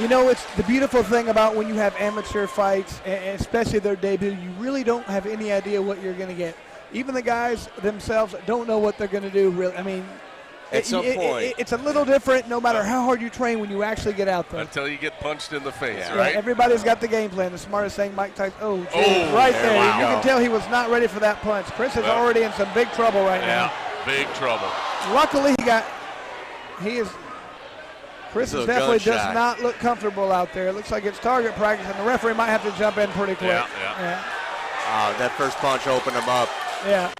You know, it's the beautiful thing about when you have amateur fights, and especially their debut, you really don't have any idea what you're going to get. Even the guys themselves don't know what they're going to do, really. I mean, at some point, it's a little different no matter how hard you train when you actually get out there. Until you get punched in the face, Yeah. right? Yeah, everybody's got the game plan. The smartest thing, Mike Tyson. Oh, geez, Oh, right there. wow. You can tell he was not ready for that punch. Chris is already in some big trouble right now. Big trouble. Luckily, Chris This is a definitely does gunshot. not look comfortable out there. It looks like it's target practice, and the referee might have to jump in pretty quick. Yeah. That first punch opened him up. Yeah.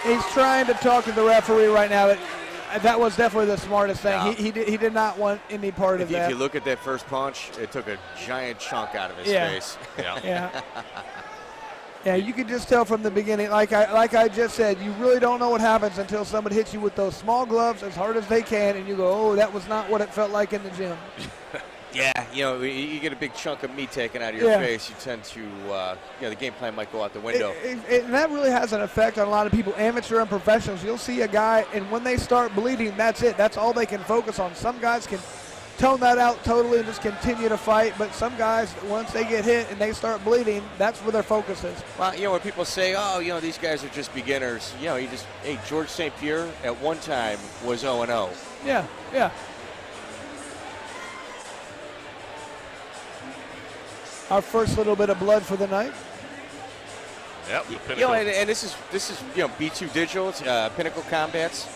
He's trying to talk to the referee right now. That was definitely the smartest thing. Yeah. He did not want any part of that. If you look at that first punch, it took a giant chunk out of his Yeah. face. Yeah. Yeah, you could just tell from the beginning, like I just said, you really don't know what happens until somebody hits you with those small gloves as hard as they can, and you go, oh, that was not what it felt like in the gym. Yeah, you get a big chunk of meat taken out of your face, you tend to, the game plan might go out the window. And that really has an effect on a lot of people, amateur and professionals. You'll see a guy, and when they start bleeding, that's it. That's all they can focus on. Some guys can tone that out totally and just continue to fight, but some guys, once they get hit and they start bleeding, that's where their focus is. Well, when people say, these guys are just beginners, George St. Pierre at one time was 0-0. Yeah. Our first little bit of blood for the night. Yep. The Pinnacle. And this is B2 Digital, it's, Pinnacle Combat's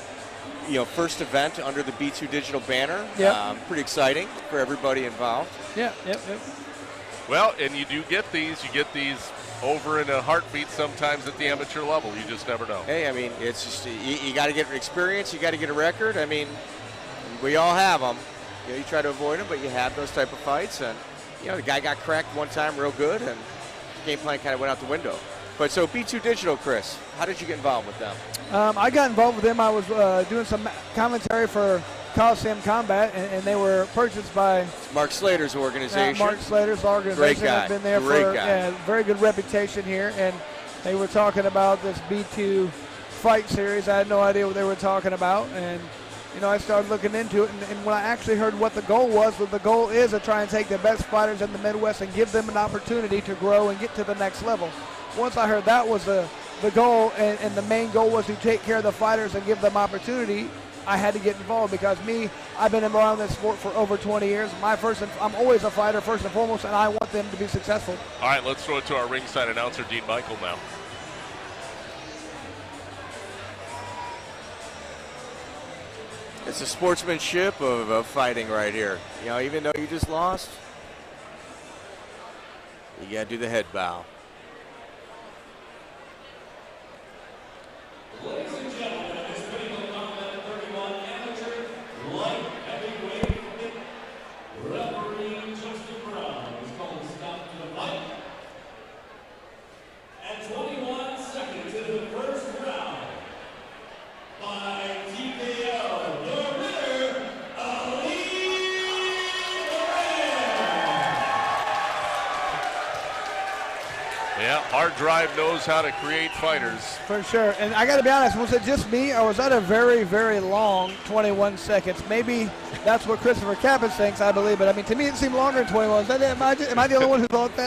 first event under the B2 Digital banner. Yeah. Pretty exciting for everybody involved. Yeah. Well, and you do get these. You get these over in a heartbeat sometimes at the amateur level. You just never know. Hey, I mean, it's just you got to get experience. You got to get a record. I mean, we all have them. You try to avoid them, but you have those type of fights. And the guy got cracked one time real good, and the game plan kind of went out the window. But so B2 Digital, Chris, how did you get involved with them? I got involved with them. I was doing some commentary for Coliseum Combat, and they were purchased by Mark Slater's organization. Mark Slater's organization. Great guy. I've been there very good reputation here, and they were talking about this B2 fight series. I had no idea what they were talking about, and I started looking into it, and when I actually heard what the goal is to try and take the best fighters in the Midwest and give them an opportunity to grow and get to the next level. Once I heard that was the goal, and the main goal was to take care of the fighters and give them opportunity, I had to get involved because I've been around this sport for over 20 years. I'm always a fighter first and foremost, and I want them to be successful. All right, let's throw it to our ringside announcer, Dean Michael, now. It's the sportsmanship of fighting right here. Even though you just lost, you got to do the head bow. Ladies and gentlemen, this Pinnacle Combat 31 amateur light heavyweight referee Justin Brown is calling a stop to the fight. At 21 seconds into the first round, by TKO, your winner, Alik Lorenz. Yeah, Hard Drive knows how to create fighters. For sure. And I got to be honest, was it just me, or was that a very, very long 21 seconds? Maybe that's what Christopher Cappis thinks, I believe. But, I mean, to me, it seemed longer than 21. Am I the only one who thought that?